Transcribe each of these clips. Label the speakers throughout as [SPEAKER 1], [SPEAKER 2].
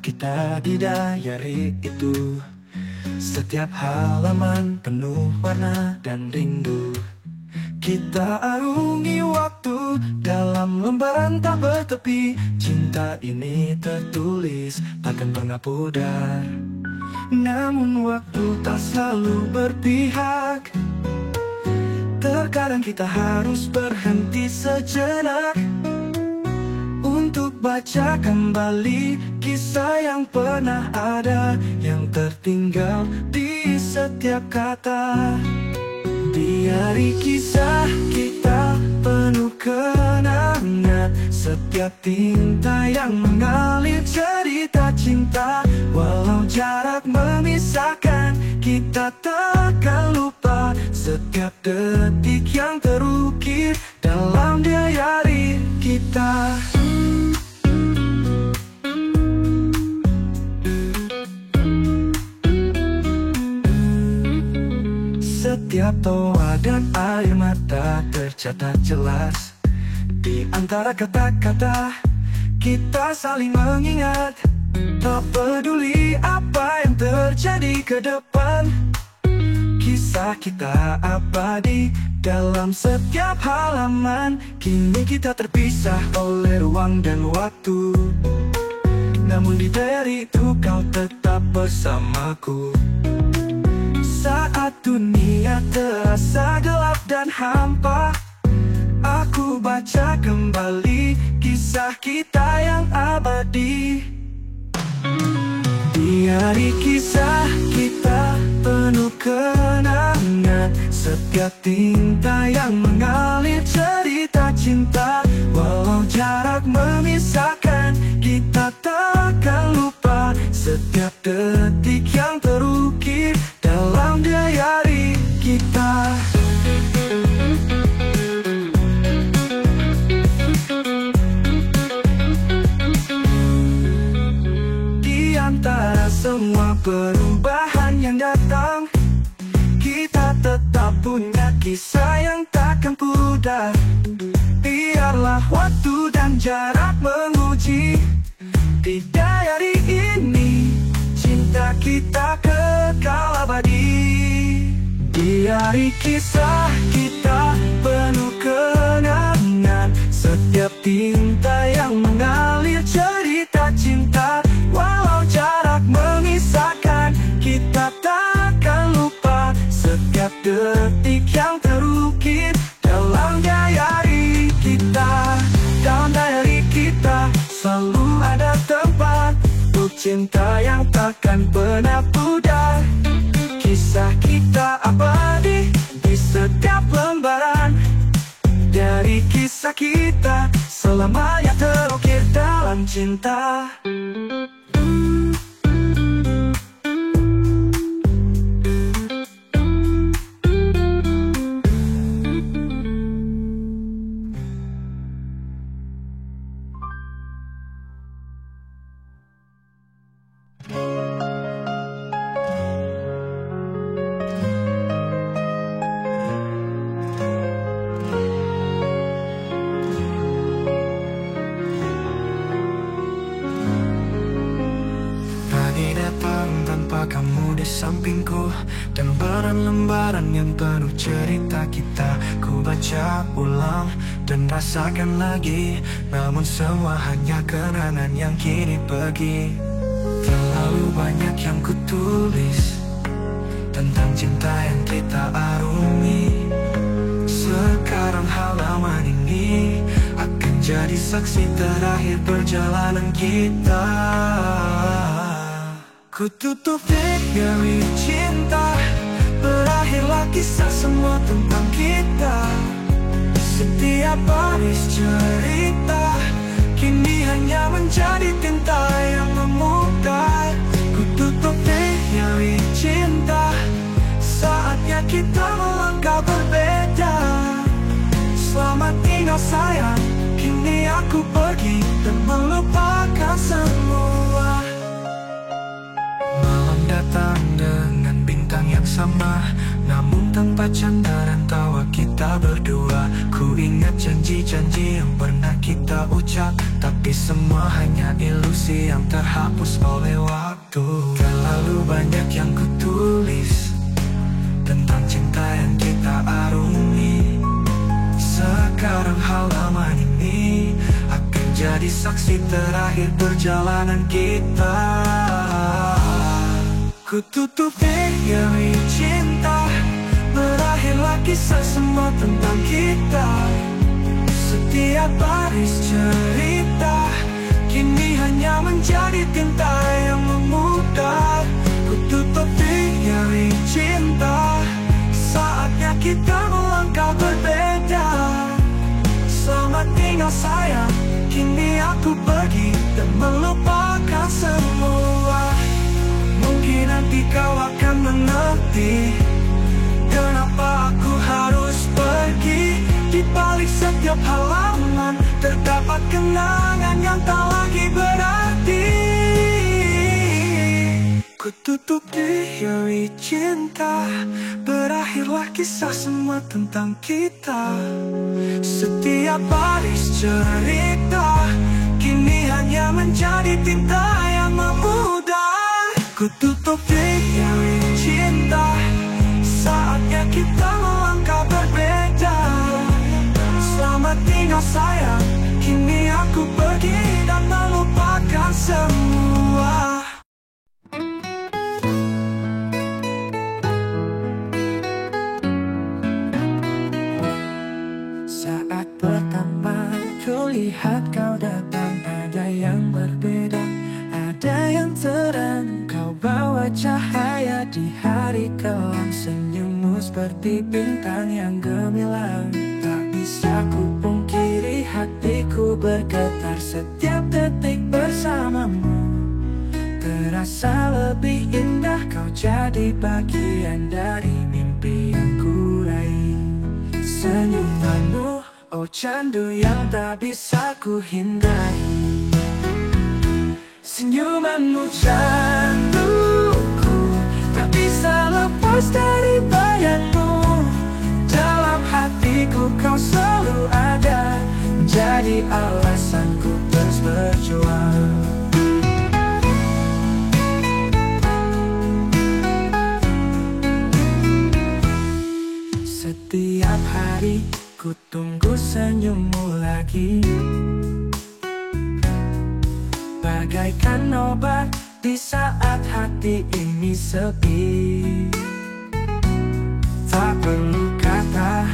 [SPEAKER 1] kita di diary itu. Setiap halaman penuh warna dan rindu. Kita arungi waktu dalam lembaran tak bertepi. Cinta ini tertulis takkan pernah pudar. Namun waktu tak selalu berpihak. Terkadang kita harus berhenti sejenak untuk baca kembali kisah yang pernah ada, yang tertinggal di setiap kata. Diari kisah kita penuh kenangan, setiap tinta yang mengalir cerita cinta. Walau jarak memisahkan, kita takkan lupa setiap detik yang terukir dalam diari kita. Setiap tawa dan air mata tercatat jelas di antara kata-kata. Kita saling mengingat, tak peduli apa yang terjadi ke depan. Kisah kita abadi dalam setiap halaman. Kini kita terpisah oleh ruang dan waktu, namun di diary itu kau tetap bersamaku. Saat dunia terasa gelap dan hampa, aku baca kembali kisah kita yang abadi. Diari kisah kita penuh kenangan, setiap tinta yang mengalir cerita cinta. Walau jarak memisahkan, kita takkan lupa setiap detik yang terukir dalam diari kita. Di antara semua perubahan yang datang, kita tetap punya kisah yang takkan pudar. Biarlah waktu dan jarak menguji, di diary ini cinta kita kekal abadi. Diari kisah kita penuh kenangan, setiap tinta yang mengalir cerita cinta. Walau jarak memisahkan, kita takkan lupa setiap detik yang terukir dalam diary kita. Dalam diary kita selalu ada tempat untuk cinta yang takkan pernah pudar. Kisah kita abadi di setiap lembaran. Dari kisah kita selamanya terukir dalam cinta. Kamu di sampingku, dan lembaran-lembaran yang penuh cerita kita. Ku baca ulang dan rasakan lagi, namun semua hanya kenangan yang kini pergi. Terlalu banyak yang ku tulis tentang cinta yang kita arungi. Sekarang halaman ini akan jadi saksi terakhir perjalanan kita. Ku tutup diary cinta, berakhirlah kisah semua tentang kita. Setiap baris cerita kini hanya menjadi tinta yang memudar. Ku tutup diary cinta, saatnya kita melangkah berbeda. Selamat tinggal sayang, kini aku pergi dan melupakan semua. Malam datang dengan bintang yang sama, namun tanpa canda dan tawa kita berdua. Ku ingat janji-janji yang pernah kita ucap, tapi semua hanya ilusi yang terhapus oleh waktu. Terlalu banyak yang ku tulis tentang cinta yang kita arungi. Sekarang halaman ini akan jadi saksi terakhir perjalanan kita. Ku tutup diary cinta, berakhirlah kisah semua tentang kita. Setiap baris cerita kini hanya menjadi tinta yang memudar. Ku tutup diary cinta, saatnya kita melangkah berbeda. Selamat tinggal sayang, kini aku pergi dan melupakan semua. Mungkin nanti kau akan mengerti kenapa aku harus pergi. Di balik setiap halaman terdapat kenangan yang tak lagi berarti. Ku tutup diary cinta, berakhirlah kisah semua tentang kita. Setiap baris cerita kini hanya menjadi tinta yang memudar. Ku tutup diary cinta, saatnya kita melangkah berbeda. Selamat tinggal sayang, kini aku pergi dan melupakan semua. Saat pertama kulihat kau datang, ada yang berbeda, ada yang terang. Kau bawa cahaya di hari kelam, senyummu seperti bintang yang gemilang. Tak bisa ku pungkiri hatiku bergetar setiap detik bersamamu. Terasa lebih indah, kau jadi bagian dari mimpi yang ku raih. Senyumanmu, oh candu yang tak bisa ku hindari. Senyumanmu canduku, tak bisa lepas dari bayangmu. Dalam hatiku kau selalu ada, menjadi alasanku terus berjuang. Setiap hari ku tunggu senyummu lagi, bagaikan obat di saat hati ini sepi. Tak perlu kata,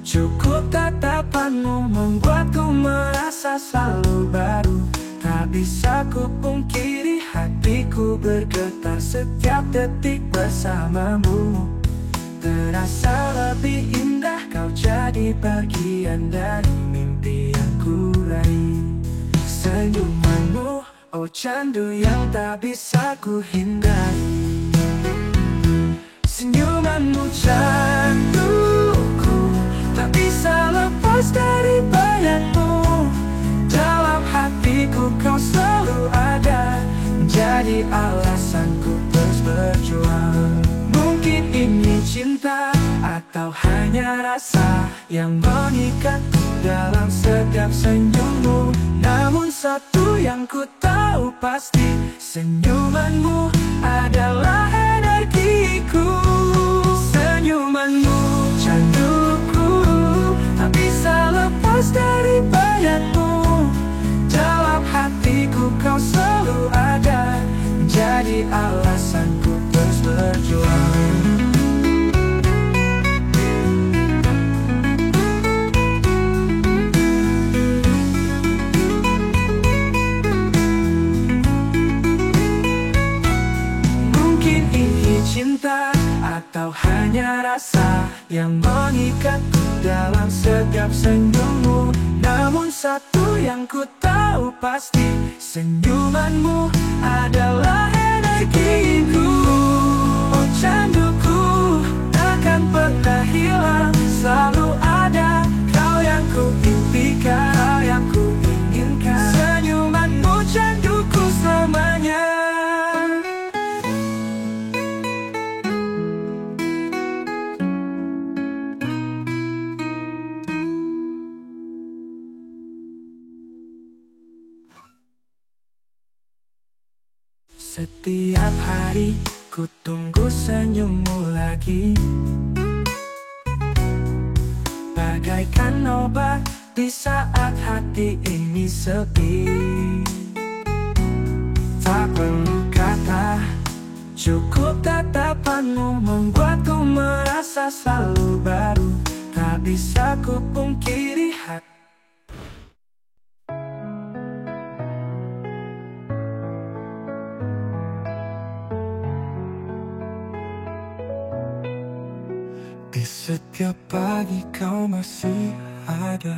[SPEAKER 1] cukup tatapanmu membuatku merasa selalu baru. Tak bisa ku pungkiri hatiku bergetar setiap detik bersamamu. Terasa lebih indah, kau jadi bagian dari mimpi yang ku raih. Senyumanmu, oh candu yang tak bisa ku hindari. Senyumanmu canduku, tak bisa lepas dari bayangmu. Dalam hatiku kau selalu ada, menjadi alasanku terus berjuang. Mungkin ini cinta atau hanya rasa yang mengikatku dalam setiap senyummu. Namun satu yang ku tahu pasti, senyumanmu adalah energiku. Senyumanmu canduku, tak bisa lepas dari bayangmu. Dalam hatiku kau selalu ada, menjadi alasanku terus berjuang. Cinta atau hanya rasa yang mengikatku dalam setiap senyummu. Namun satu yang ku tahu pasti, senyumanmu adalah energiku. Oh canduku, takkan pernah hilang, selalu ada. Kau yang ku impikan, kau yang ku inginkan. Senyumanmu canduku selamanya. Setiap hari ku tunggu senyummu lagi, bagaikan obat di saat hati ini sepi. Tak perlu kata, cukup tatapanmu membuatku merasa selalu baru. Tak bisa ku pungkiri hati. Di setiap pagi kau masih ada,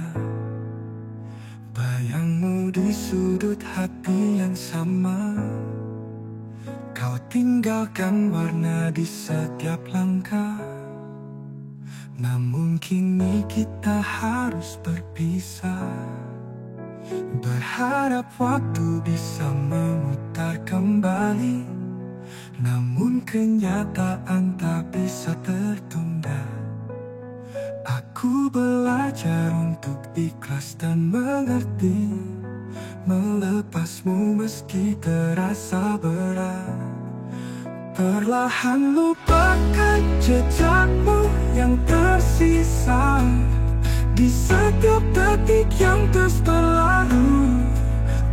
[SPEAKER 1] bayangmu di sudut hati yang sama. Kau tinggalkan warna di setiap langkah, namun kini kita harus berpisah. Berharap waktu bisa memutar kembali, namun kenyataan tak bisa tertunda. Aku belajar untuk ikhlas dan mengerti, melepasmu meski terasa berat. Perlahan lupakan jejakmu yang tersisa di setiap detik yang terus berlalu.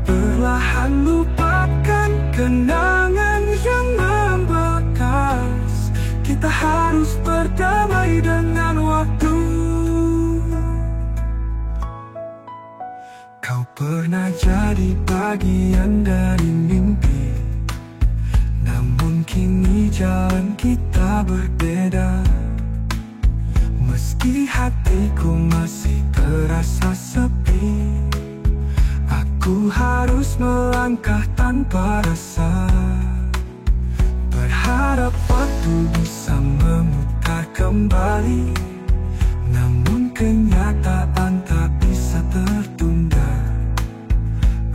[SPEAKER 1] Perlahan lupakan kenangan yang membekas. Kita harus berdamai dengan waktu. Kau pernah jadi bagian dari mimpi, namun kini jalan kita berbeda. Meski hatiku masih terasa sepi, aku harus melangkah tanpa rasa. Berharap waktu bisa memutar kembali, namun kenyataan tak bisa tertunda.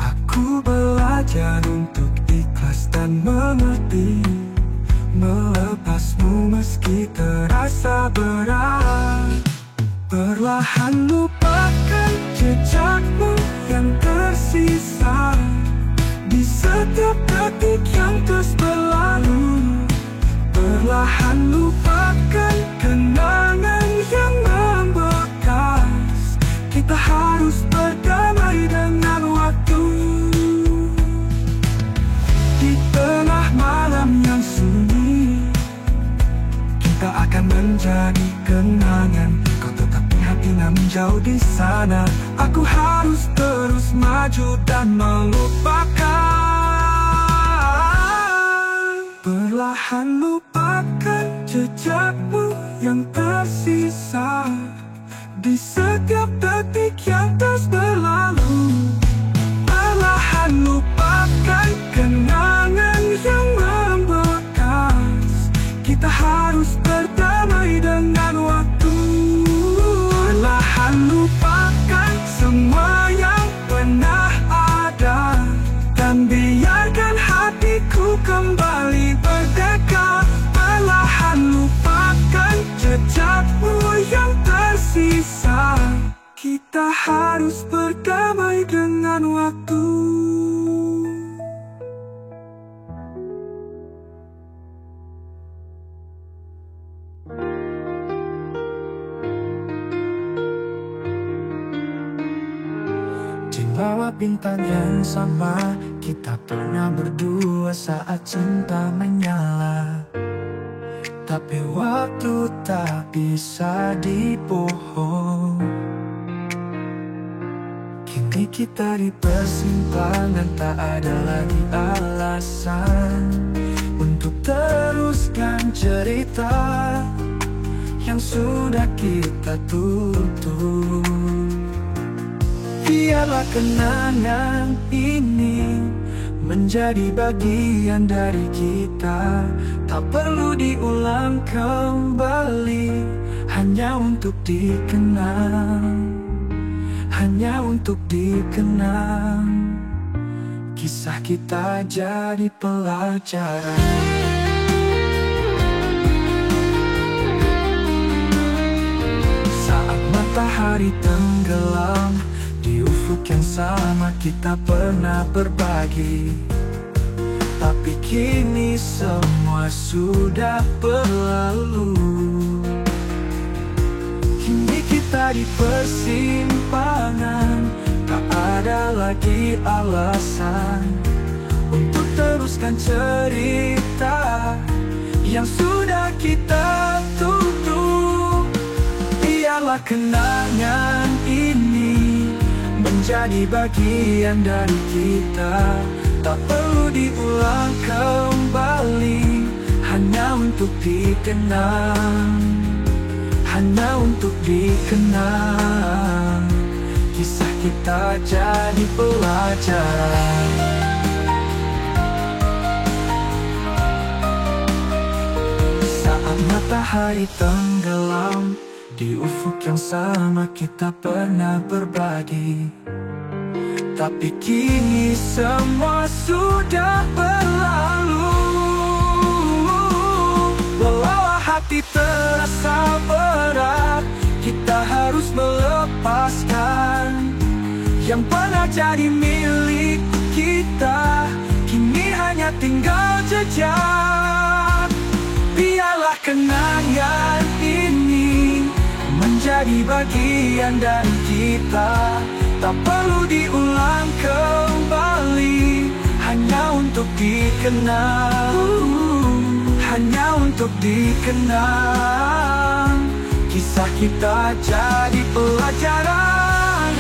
[SPEAKER 1] Aku belajar untuk ikhlas dan mengerti, melepasmu meski terasa berat. Perlahan lupakan jejakmu yang tersisa di setiap detik yang terus berlalu. Perlahan lupakan kenangan yang membekas. Kita harus berdamai dengan waktu. Di tengah malam yang sunyi, kita akan menjadi kenangan. Kau tetap di hati namun jauh di sana. Aku harus terus maju dan melupakan. Perlahan lupakan jejakmu yang tersisa di setiap detik yang terus berlalu. Perlahan lupakan kenangan yang membekas. Kita harus berdamai dengan waktu. Perlahan lupakan semua yang pernah ada, dan biarkan hatiku kembali merdeka. Perlahan lupakan jejakmu yang tersisa. Kita harus berdamai dengan waktu. Di bawah bintang yang sama, kita pernah berdua saat cinta menyala. Tapi waktu tak bisa dibohong. Kini kita di persimpangan, tak ada lagi alasan untuk teruskan cerita yang sudah kita tutup. Biarlah kenangan ini menjadi bagian dari kita, tak perlu diulang kembali, hanya untuk dikenang, hanya untuk dikenang. Kisah kita jadi pelajaran. Saat matahari tenggelam, di ufuk yang sama kita pernah berbagi Tapi kini semua sudah berlalu. Kini kita di persimpangan, tak ada lagi alasan untuk teruskan cerita yang sudah kita tutup. Biarlah kenangan ini menjadi bagian dari kita, tak perlu diulang kembali, hanya untuk dikenang, hanya untuk dikenang. Kisah kita jadi pelajaran. Saat matahari tenggelam, di ufuk yang sama kita pernah berbagi. Tapi kini semua sudah berlalu. Walau hati terasa berat, kita harus melepaskan yang pernah jadi milik kita. Kini hanya tinggal jejak. Biarlah kenangan ini menjadi bagian dari kita, tak perlu diulang kembali, hanya untuk dikenang, hanya untuk dikenang. Kisah kita jadi pelajaran.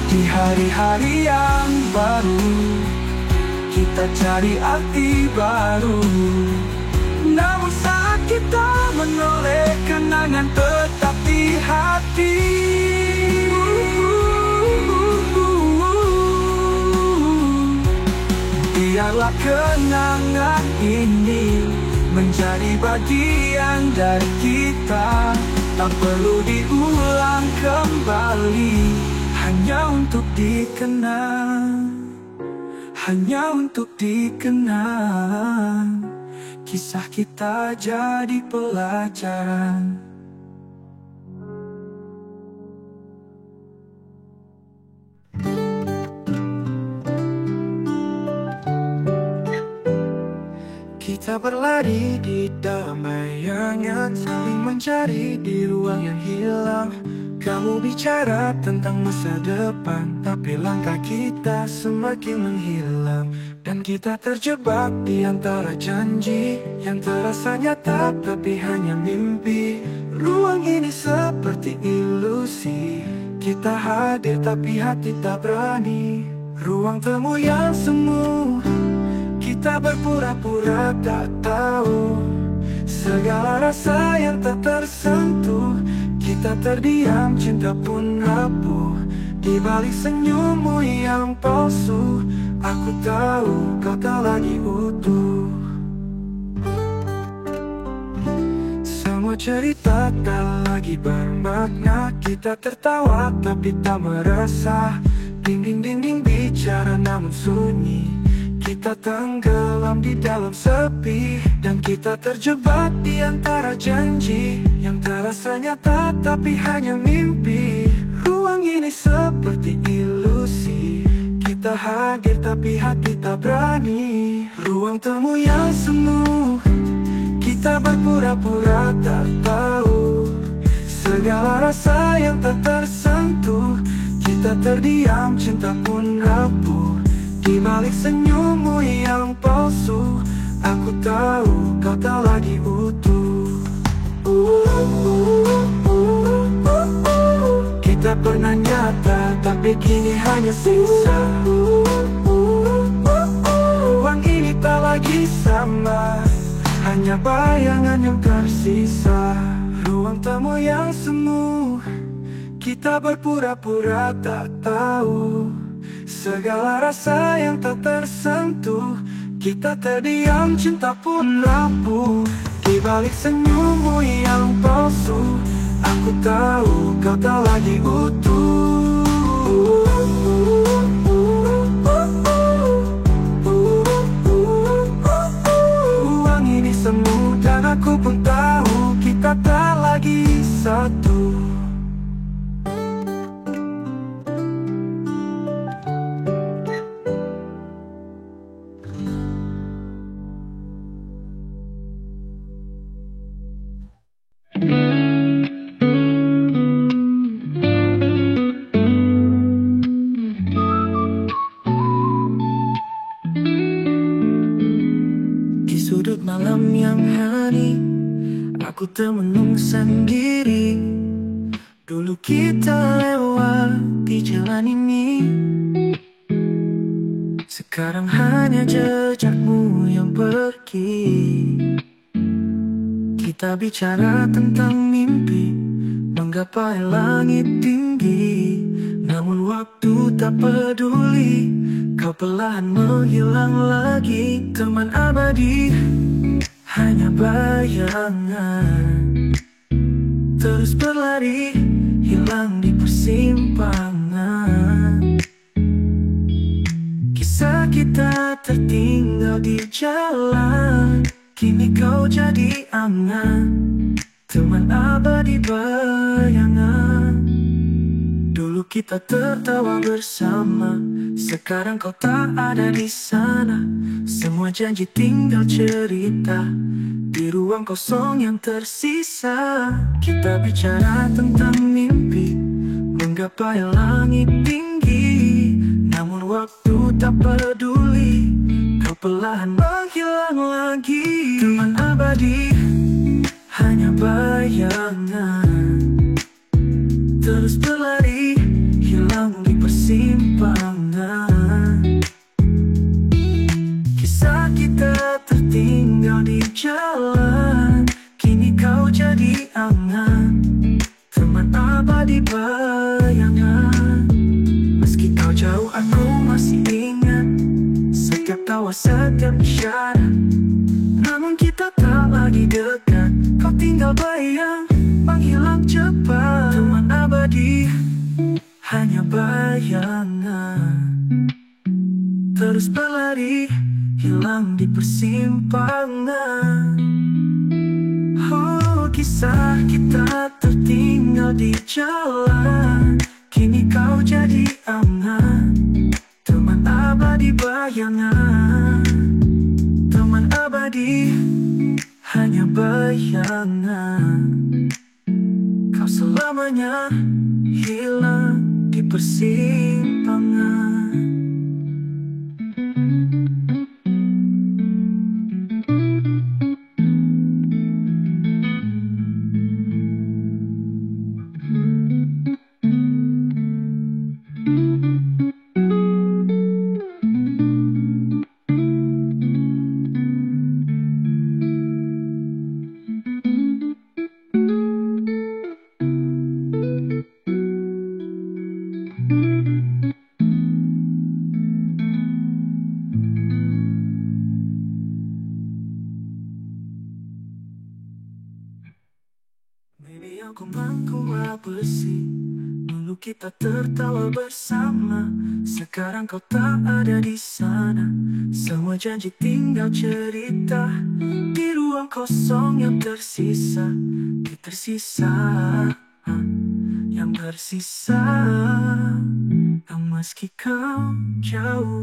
[SPEAKER 1] Di hari-hari yang baru, kita cari arti baru. Namun saat kita menoleh, kenangan tetap di hati. Biarlah kenangan ini menjadi bagian dari kita, tak perlu diulang kembali, hanya untuk dikenang, hanya untuk dikenang. Kisah kita jadi pelajaran. Kita berlari di damai yang saling mencari di ruang yang hilang. Kamu bicara tentang masa depan, tapi langkah kita semakin menghilang. Dan kita terjebak di antara janji yang terasa nyata tapi hanya mimpi. Ruang ini seperti ilusi, kita hadir tapi hati tak berani. Ruang temu yang semu, kita berpura-pura tak tahu. Segala rasa yang tak tersentuh, kita terdiam, cinta pun rapuh. Di balik senyummu yang palsu, aku tahu kau tak lagi utuh. Semua cerita tak lagi bermakna, kita tertawa tapi tak merasa. Dinding-dinding bicara namun sunyi, kita tenggelam di dalam sepi. Dan kita terjebak di antara janji yang terasa nyata tapi hanya mimpi. Ruang ini seperti ilusi, kita hadir tapi hati tak berani. Ruang temu yang semu, kita berpura-pura tak tahu. Segala rasa yang tak tersentuh, kita terdiam, cinta pun rapuh. Di balik senyummu yang palsu, aku tahu kau tak lagi utuh. Kita pernah nyata, tapi kini hanya sisa. Ruang ini tak lagi sama, hanya bayangan yang tersisa. Ruang temu yang semu, kita berpura-pura tak tahu. Segala rasa yang tak tersentuh, kita terdiam, cinta pun rapuh. Di balik senyummu yang palsu, aku tahu kau tak lagi utuh. Ruang ini semu dan aku termenung sendiri. Dulu kita lewati jalan ini, sekarang hanya jejakmu yang pergi. Kita bicara tentang mimpi, menggapai langit tinggi. Namun waktu tak peduli, kau perlahan menghilang lagi. Teman abadi, hanya bayangan, terus berlari, hilang di persimpangan. Kisah kita tertinggal di jalan, kini kau jadi angan, teman abadi bayangan. Dulu kita tertawa bersama, sekarang kau tak ada di sana. Semua janji tinggal cerita di ruang kosong yang tersisa. Kita bicara tentang mimpi, menggapai langit tinggi. Namun waktu tak peduli, kau perlahan menghilang lagi. Teman abadi, hanya bayangan, terus berlari, hilang di persimpangan. Kisah kita tertinggal di jalan, kini kau jadi angan, teman abadi bayangan. Meski kau jauh aku masih ingat setiap tawa, setiap isyarat. Namun kita tak lagi dekat, kau tinggal bayang, menghilang cepat. Teman abadi, hanya bayangan, terus berlari, hilang di persimpangan. Oh, kisah kita tertinggal di jalan, kini kau jadi angan, teman abadi bayangan. Teman abadi, hanya bayangan, kau selamanya hilang di persimpangan. Baby, aku mampu besi. Dulu kita tertawa bersama, sekarang kau tak ada di sana. Semua janji tinggal cerita di ruang kosong yang tersisa. Yang bersisa. Meski kau jauh,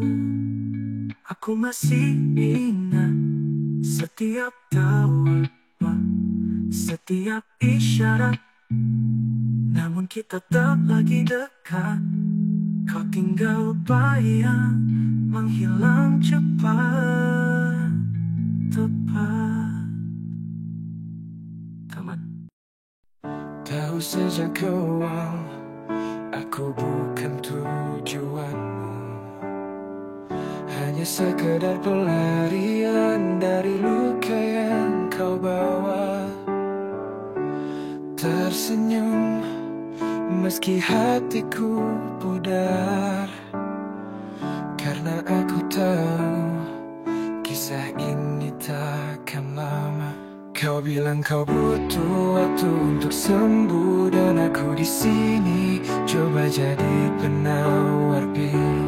[SPEAKER 1] aku masih ingat setiap tawa, setiap isyarat. Namun kita tak lagi dekat, kau tinggal bayang, menghilang cepat. Tepat, teman. Tahu sejak awal, aku bukan tujuanmu, hanya sekedar pelarian dari luka yang kau bawa. Tersenyum meski hatiku pudar, karena aku tahu kisah ini takkan lama. Kau bilang kau butuh waktu untuk sembuh, dan aku di sini coba jadi penawar pil.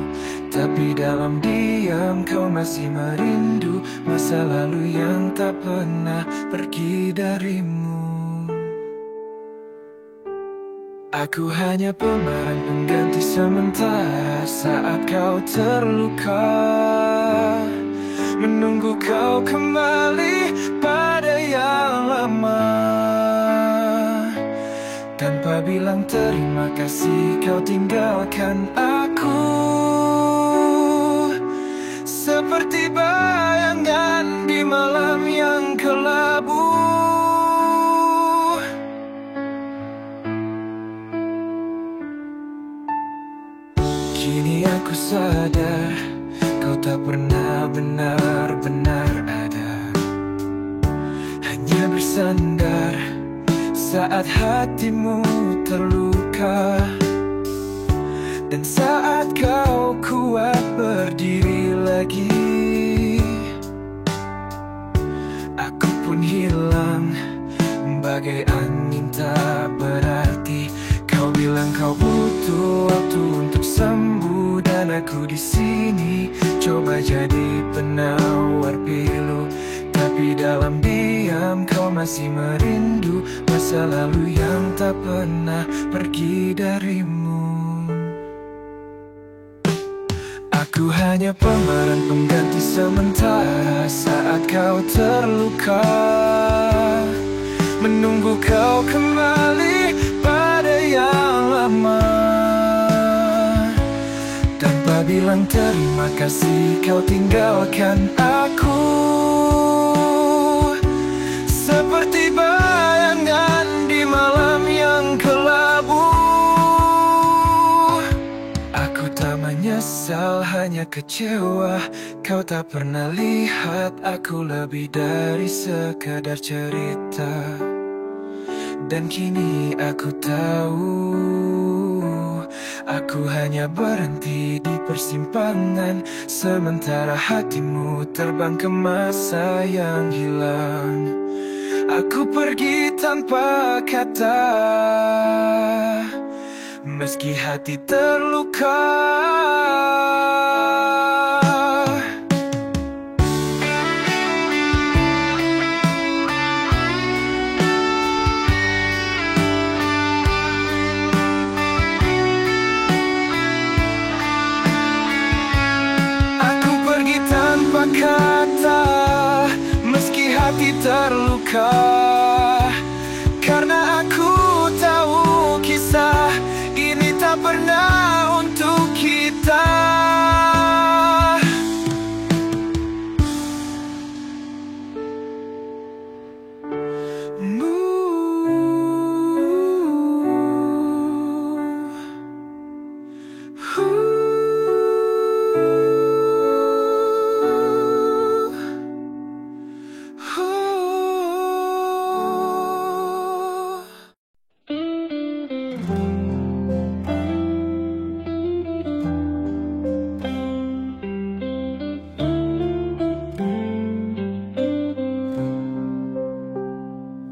[SPEAKER 1] Tapi dalam diam kau masih merindu masa lalu yang tak pernah pergi darimu. Aku hanya pemeran pengganti sementara saat kau terluka, menunggu kau kembali pada yang lama. Tanpa bilang terima kasih kau tinggalkan aku, seperti bayangan di malam yang kelabu. Kini aku sadar kau tak pernah benar-benar ada, hanya bersandar saat hatimu terluka. Dan saat kau kuat berdiri lagi, aku pun hilang bagai angin tak berarti. Kau bilang kau butuh waktu untuk sembuh, dan aku di sini coba jadi penawar pilu. Tapi dalam diam kau masih merindu masa lalu yang tak pernah pergi darimu. Aku hanya pemeran pengganti sementara saat kau terluka, menunggu kau kembali pada yang lama. Tanpa bilang terima kasih kau tinggalkan aku, seperti bayangan di malam yang kelabu. Aku tak menyesal, hanya kecewa kau tak pernah lihat aku lebih dari sekadar cerita. Dan kini aku tahu, aku hanya berhenti di persimpangan, sementara hatimu terbang ke masa yang hilang. Aku pergi tanpa kata, meski hati terluka. Aku pergi tanpa kata, meski hati terluka. Karena aku tahu kisah ini tak pernah untuk kita.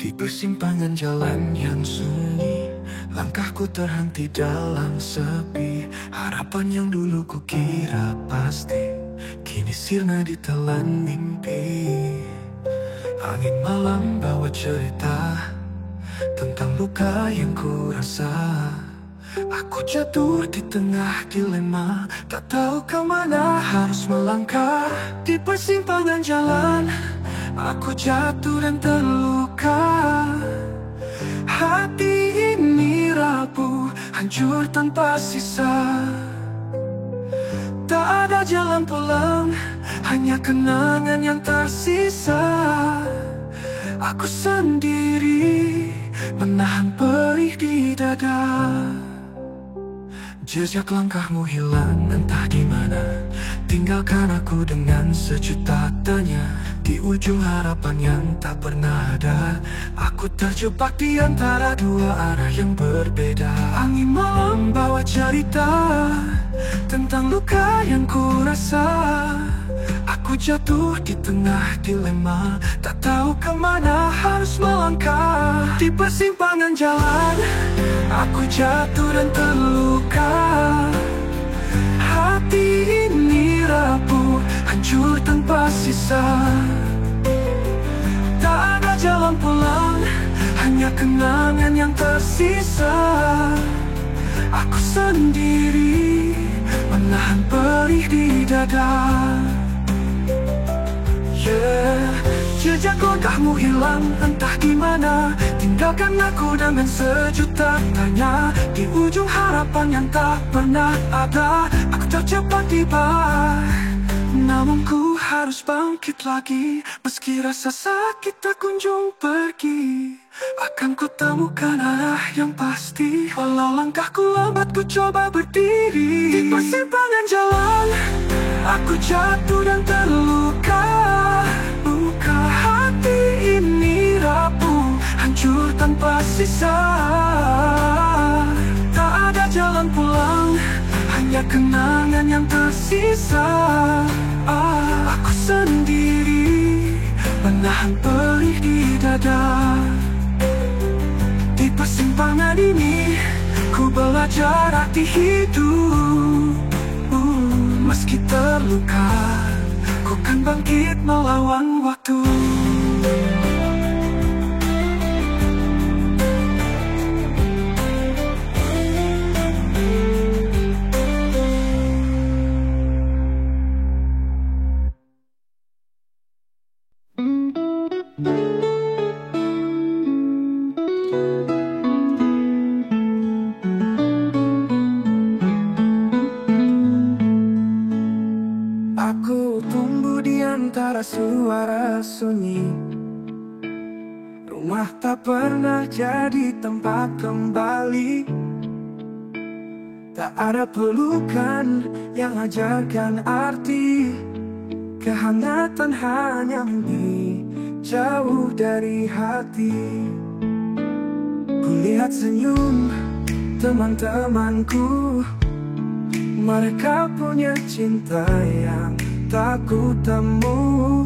[SPEAKER 1] Di persimpangan jalan yang sunyi, langkahku terhenti dalam sepi. Harapan yang dulu kukira pasti, kini sirna ditelan mimpi. Angin malam bawa cerita tentang luka yang kurasa. Aku jatuh di tengah dilema, tak tahu kemana harus melangkah. Di persimpangan jalan aku jatuh dan terluka. Hati ini rapuh, hancur tanpa sisa. Tak ada jalan pulang, hanya kenangan yang tersisa. Aku sendiri menahan perih di dada. Jejak langkahmu hilang entah di mana, tinggalkan aku dengan sejuta tanya. Di ujung harapan yang tak pernah ada, aku terjebak di antara dua arah yang berbeda. Angin malam bawa cerita tentang luka yang kurasa. Aku jatuh di tengah dilema, tak tahu kemana harus melangkah. Di persimpangan jalan aku jatuh dan terluka. Hati ini rapuh, hancur tanpa sisa. Tak ada jalan pulang, hanya kenangan yang tersisa. Aku sendiri menahan perih di dada. Jejak langkahmu hilang entah di mana, tinggalkan aku dengan sejuta tanya. Di ujung harapan yang tak pernah ada, aku terjebak di bawah. Namun ku harus bangkit lagi, meski rasa sakit tak kunjung pergi. Akan ku temukan arah yang pasti. Walau langkahku lambat, ku coba berdiri. Di persimpangan jalan, aku jatuh dan terluka. Luka hati ini rapuh, hancur tanpa sisa. Tak ada jalan pulang, hanya kenangan yang tersisa. Aku sendiri, menahan perih di dada. Di persimpangan ini, ku belajar arti hidup. Meski terluka, ku kan bangkit melawan waktu. Aku tumbuh di antara suara sunyi. Rumah tak pernah jadi tempat kembali. Tak ada pelukan yang ajarkan arti. Kehangatan hanya mimpi jauh dari hati. Kulihat senyum teman-temanku, mereka punya cinta yang tak ku temu.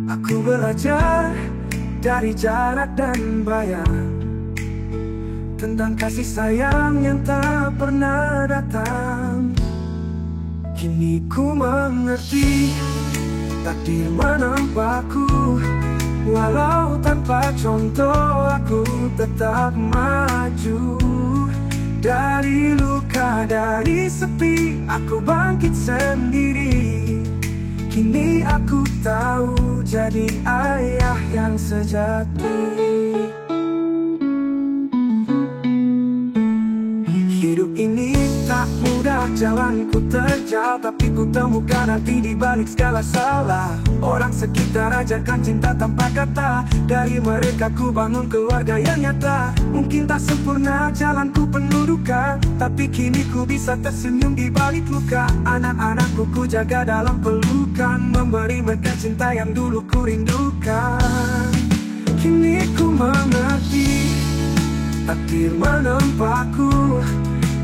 [SPEAKER 1] Aku belajar dari jarak dan bayang tentang kasih sayang yang tak pernah datang. Kini ku mengerti takdir menempaku. Walau tanpa contoh, aku tetap maju. Dari luka, dari sepi, aku bangkit sendiri. Kini aku tahu jadi ayah yang sejati. Hidup ini tak mudah, jalanku terjal, tapi ku temukan arti di balik segala salah. Orang sekitar ajarkan cinta tanpa kata. Dari mereka ku bangun keluarga yang nyata. Mungkin tak sempurna, jalanku penuh duka, tapi kini ku bisa tersenyum di balik luka. Anak-anakku ku jaga dalam pelukan, memberi mereka cinta yang dulu ku rindukan. Kini ku mengerti takdir menempaku.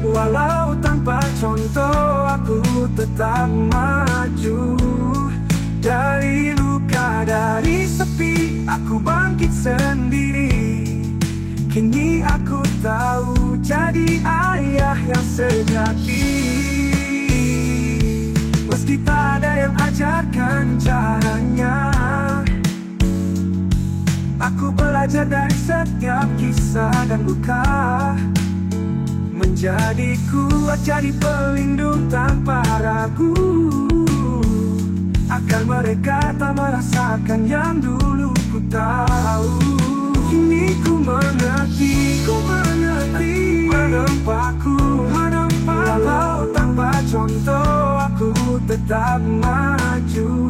[SPEAKER 1] Walau tanpa contoh, aku tetap maju. Dari luka, dari sepi, aku bangkit sendiri. Kini aku tahu jadi ayah yang sejati. Meski tak ada yang ajarkan caranya, aku belajar dari setiap kisah dan luka. Menjadi kuat, jadi pelindung tanpa ragu. Agar mereka tak merasakan yang dulu ku tahu. Kini ku mengerti menempaku. Walau tanpa contoh, aku tetap maju.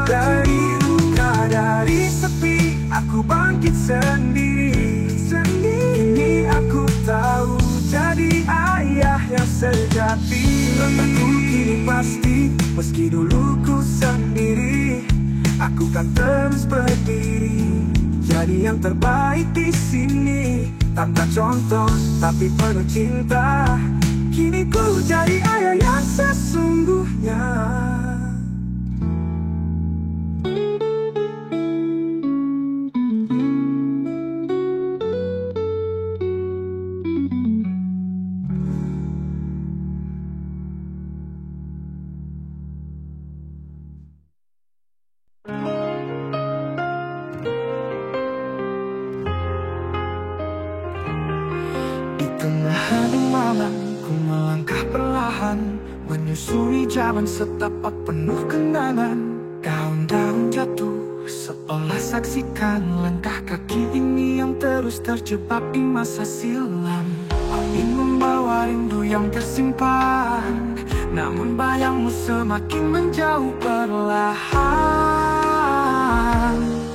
[SPEAKER 1] Dari luka, dari sepi, aku bangkit sendiri. Kini aku tahu jadi ayah yang sejati. Aku kini pasti, meski dulu ku sendiri, aku kan terus berdiri. Jadi yang terbaik di sini, tanpa contoh tapi penuh cinta. Kini ku jadi ayah yang sesungguhnya. Tengah hari malam, ku melangkah perlahan, menyusuri jalan setapak penuh kenangan. Daun-daun jatuh, seolah saksikan langkah kaki ini yang terus terjebak di masa silam. Angin membawa rindu yang tersimpan, namun bayangmu semakin menjauh perlahan.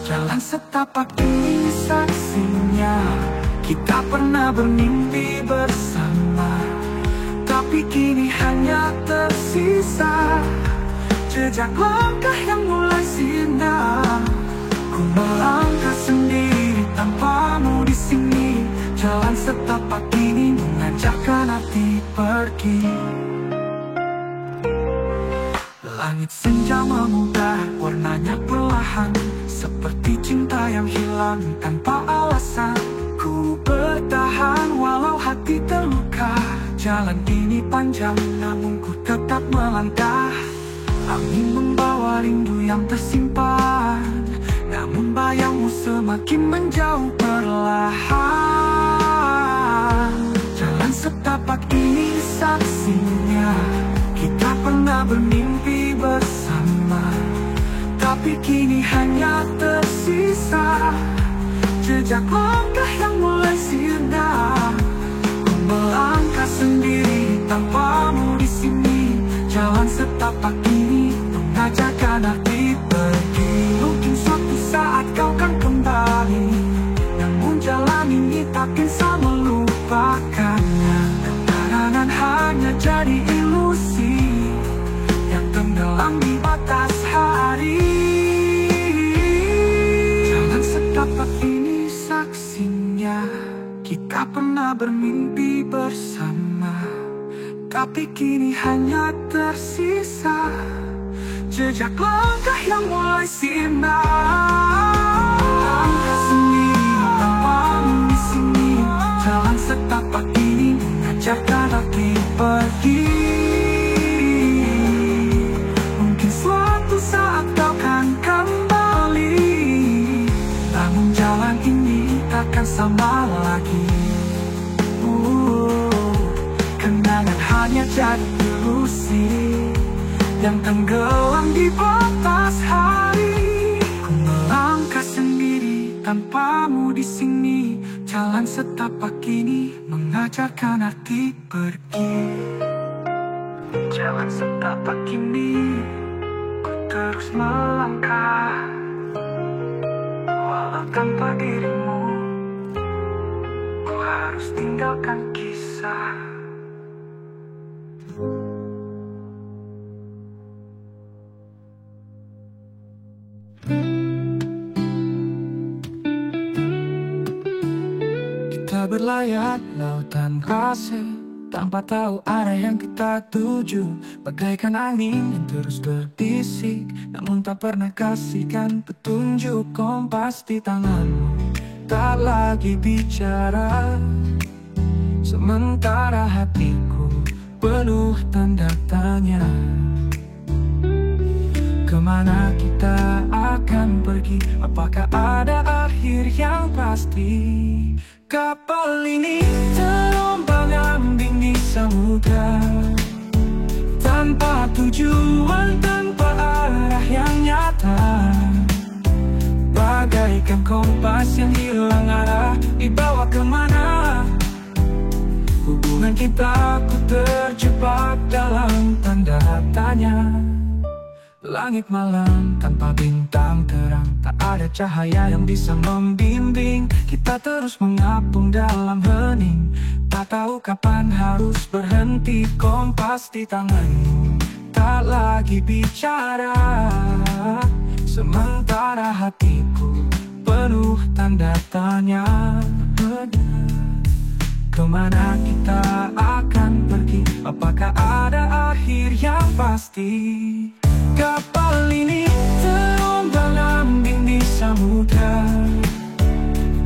[SPEAKER 1] Jalan setapak ini saksinya. Kita pernah bermimpi bersama, tapi kini hanya tersisa jejak langkah yang mulai sirna. Ku melangkah sendiri tanpamu di sini. Jalan setapak ini mengajakkan hati pergi. Langit senja memudar, warnanya perlahan, seperti cinta yang hilang tanpa alasan. Ku bertahan walau hati terluka. Jalan ini panjang, namun ku tetap melangkah. Angin membawa rindu yang tersimpan, namun bayangmu semakin menjauh perlahan. Jalan setapak ini saksinya. Kita pernah bermimpi bersama, tapi kini hanya tersisa jejak langkah yang mulai sirna. Ku melangkah sendiri tanpamu di sini. Jalan setapak ini mengajakkan hati pergi. Mungkin suatu saat kau kan kembali, namun jalan ini tak bisa melupakannya. Kenangan hanya jadi ilusi yang tenggelam di batas hari. Jalan setapak ini saksinya. Kita pernah bermimpi bersama, tapi kini hanya tersisa jejak langkah yang mulai sirna. Langkah sendiri tanpamu di sini. Jalan setapak ini mengajakkan hati pergi. Mungkin suatu saat kau kan kembali, namun jalan ini takkan sama lagi. Kenangan hanya jadi ilusi yang tenggelam di batas hari. Ku melangkah sendiri tanpamu di sini. Jalan setapak ini mengajarkan arti pergi. Jalan setapak ini ku terus melangkah, walau tanpa dirimu ku harus tinggalkan kisah. Kita berlayar lautan pasir, tanpa tahu arah yang kita tuju. Bagaikan angin yang terus berbisik, namun tak pernah kasihkan petunjuk. Kompas di tanganmu tak lagi bicara, sementara hatiku penuh tanda tanya. Kemana kita akan pergi? Apakah ada akhir yang pasti? Kapal ini terombang-ambing di samudra, tanpa tujuan, tanpa arah yang nyata. Bagaikan kompas yang hilang arah, dibawa kemana? Hubungan kita ku terjebak dalam tanda tanya. Langit malam tanpa bintang terang, tak ada cahaya yang bisa membimbing. Kita terus mengapung dalam hening, tak tahu kapan harus berhenti. Kompas di tanganmu tak lagi bicara, sementara hatiku penuh tanda tanya. Kemana kita akan pergi? Apakah ada akhir yang pasti? Kapal ini terombang-ambing di samudra,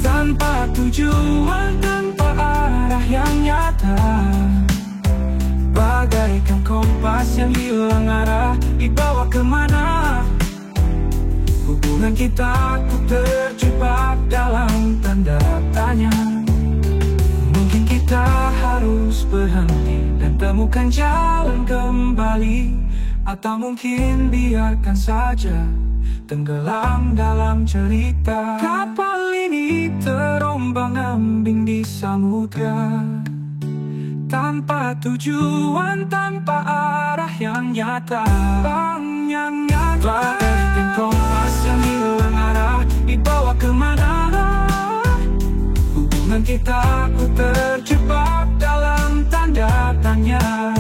[SPEAKER 1] tanpa tujuan, tanpa arah yang nyata. Bagaikan kompas yang hilang arah, dibawa kemana? Hubungan kita ku terjebak dalam tanda tanya. Mungkin kita harus berhenti dan temukan jalan kembali, atau mungkin biarkan saja tenggelam dalam cerita. Kapal ini terombang-ambing di samudra, tanpa tujuan, tanpa arah yang nyata. Bagaikan kompas yang hilang arah, tapi bawa kemana? Hubungan kita aku terjebak dalam tanda tanya.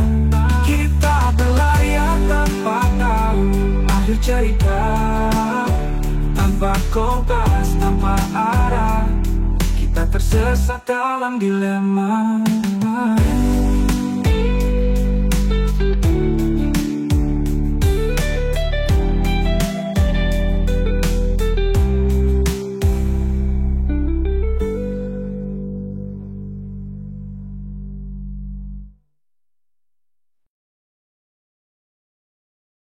[SPEAKER 1] Kita berlayar tanpa tahu akhir cerita, tanpa kompas, tanpa arah. Kita tersesat dalam dilema.